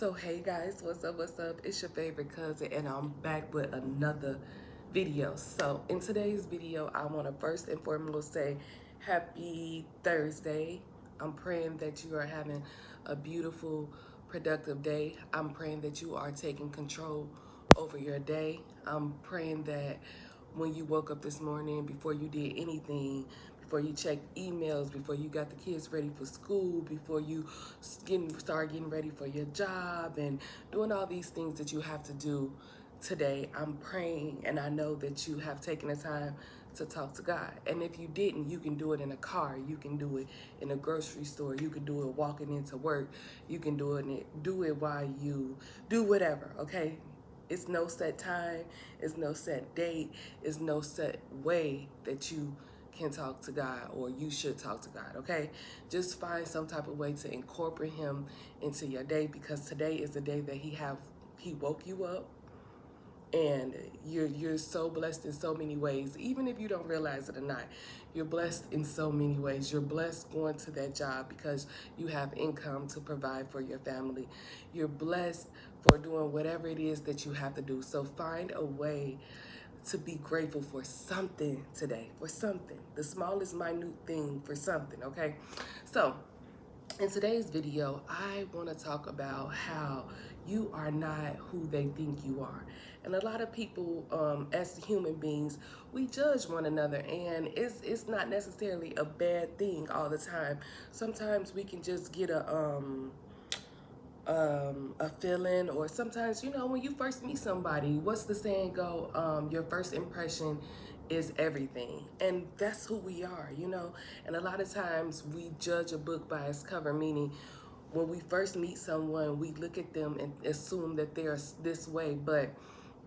So hey guys, what's up, It's your favorite cousin and I'm back with another video. So in today's video, I want to first and foremost say happy Thursday. I'm praying that you are having a beautiful, productive day. I'm praying that you are taking control over your day. I'm praying that when you woke up this morning, before you did anything, before you checked emails, before you got the kids ready for school, before you start getting ready for your job and doing all these things that you have to do today, I'm praying and I know that you have taken the time to talk to God. And if you didn't, you can do it in a car, you can do it in a grocery store, you can do it walking into work, you can do it while you do whatever, okay? It's no set time, it's no set date, it's no set way that you can talk to God or you should talk to God, okay? Just find some type of way to incorporate him into your day, because today is the day that he woke you up, and you're so blessed in so many ways. Even if you don't realize it or not, you're blessed in so many ways. You're blessed going to that job because you have income to provide for your family. You're blessed for doing whatever it is that you have to do. So find a way to be grateful for something today, for something, the smallest minute thing, for something, okay? So in today's video, I want to talk about how you are not who they think you are. And a lot of people, as human beings, we judge one another, and it's not necessarily a bad thing all the time. Sometimes we can just get a feeling, or sometimes, you know, when you first meet somebody, what's the saying go, your first impression is everything. And that's who we are, you know. And a lot of times we judge a book by its cover, meaning when we first meet someone, we look at them and assume that they're this way. But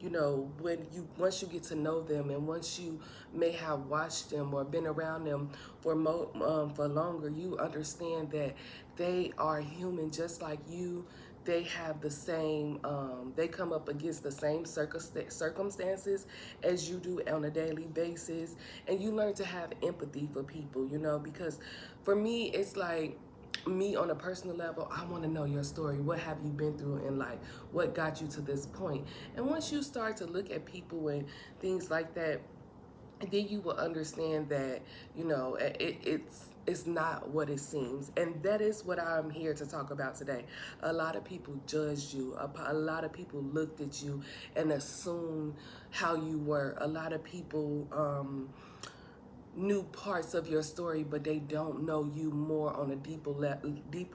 you know, once you get to know them, and once you may have watched them or been around them for longer, you understand that they are human just like you. They have the same, they come up against the same circumstances as you do on a daily basis, and you learn to have empathy for people, you know, because for me, it's like, me on a personal level, I want to know your story. What have you been through in life? What got you to this point? And once you start to look at people and things like that, then you will understand that, you know, it's not what it seems. And that is what I'm here to talk about today. A lot of people judged you. A lot of people looked at you and assumed how you were. A lot of people knew parts of your story, but they don't know you more on a deeper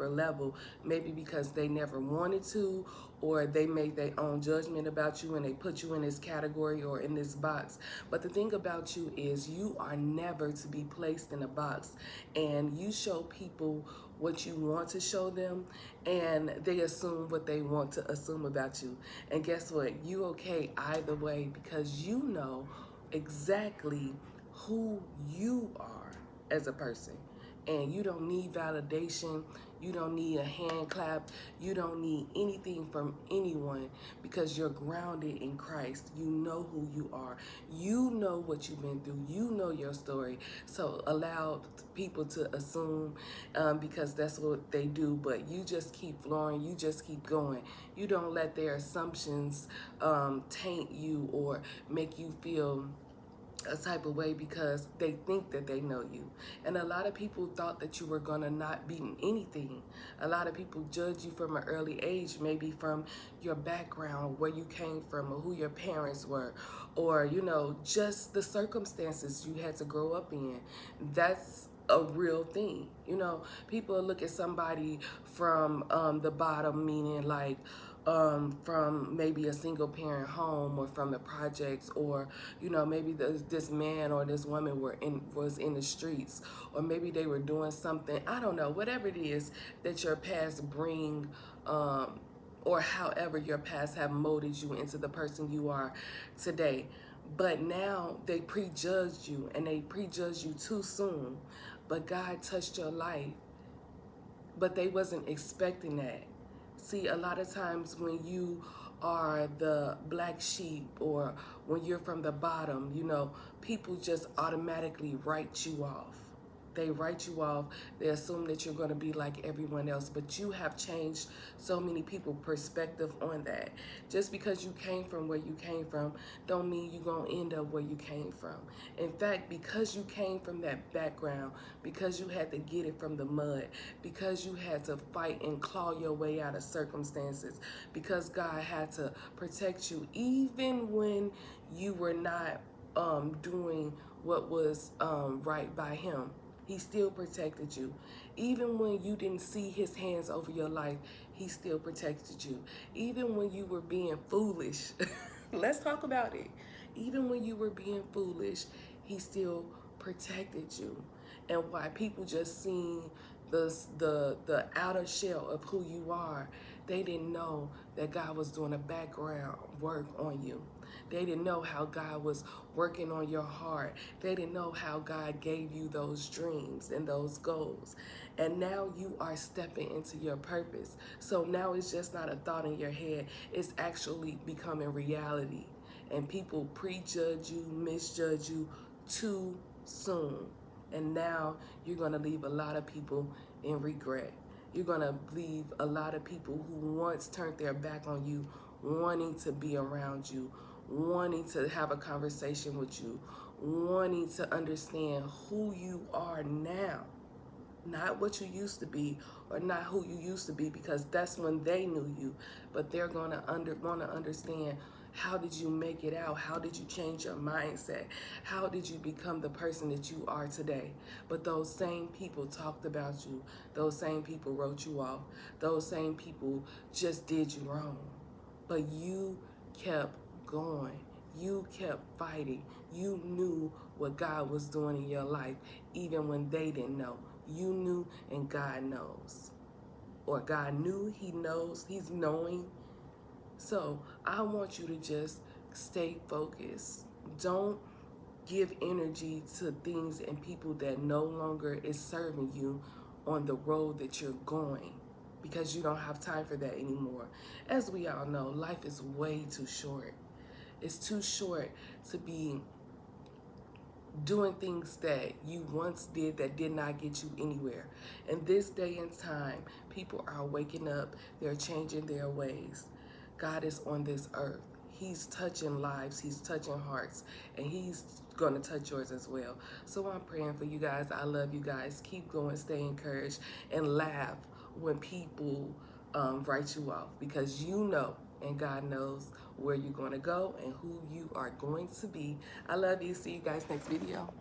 level, maybe because they never wanted to, or they made their own judgment about you and they put you in this category or in this box. But the thing about you is, you are never to be placed in a box, and you show people what you want to show them, and they assume what they want to assume about you. And guess what? You okay either way, because you know exactly who you are as a person. And you don't need validation. You don't need a hand clap. You don't need anything from anyone, because you're grounded in Christ. You know who you are. You know what you've been through. You know your story. So allow people to assume, because that's what they do. But you just keep flowing. You just keep going. You don't let their assumptions taint you or make you feel a type of way because they think that they know you. And a lot of people thought that you were gonna not be anything. A lot of people judge you from an early age, maybe from your background, where you came from, or who your parents were, or, you know, just the circumstances you had to grow up in. That's a real thing. You know, people look at somebody from the bottom, meaning like, from maybe a single parent home, or from the projects, or, you know, maybe this man or this woman was in the streets, or maybe they were doing something, I don't know, whatever it is that your past bring, or however your past have molded you into the person you are today. But now they prejudged you, and they prejudged you too soon. But God touched your life, but they wasn't expecting that. See, a lot of times when you are the black sheep, or when you're from the bottom, you know, people just automatically write you off. They write you off. They assume that you're going to be like everyone else, but you have changed so many people's perspective on that. Just because you came from where you came from don't mean you're going to end up where you came from. In fact, because you came from that background, because you had to get it from the mud, because you had to fight and claw your way out of circumstances, because God had to protect you even when you were not doing what was right by him. He still protected you. Even when you didn't see his hands over your life, he still protected you. Even when you were being foolish, let's talk about it. Even when you were being foolish, he still protected you. And why people just seen the outer shell of who you are, they didn't know that God was doing a background work on you. They didn't know how God was working on your heart. They didn't know how God gave you those dreams and those goals. And now you are stepping into your purpose. So now it's just not a thought in your head. It's actually becoming reality. And people prejudge you, misjudge you too soon. And now you're going to leave a lot of people in regret. You're going to leave a lot of people who once turned their back on you, wanting to be around you, wanting to have a conversation with you, wanting to understand who you are now, not what you used to be or not who you used to be, because that's when they knew you. But they're going to want to understand, how did you make it out? How did you change your mindset? How did you become the person that you are today? But those same people talked about you. Those same people wrote you off. Those same people just did you wrong. But you kept going. You kept fighting. You knew what God was doing in your life, even when they didn't know. You knew, and God knows. Or God knew, he knows, he's knowing. So I want you to just stay focused. Don't give energy to things and people that no longer is serving you on the road that you're going, because you don't have time for that anymore. As we all know, life is way too short. It's too short to be doing things that you once did that did not get you anywhere. In this day and time, people are waking up, they're changing their ways. God is on this earth. He's touching lives, he's touching hearts, and he's going to touch yours as well. So I'm praying for you guys. I love you guys. Keep going, stay encouraged, and laugh when people write you off, because you know, and God knows where you're going to go and who you are going to be. I love you. See you guys next video.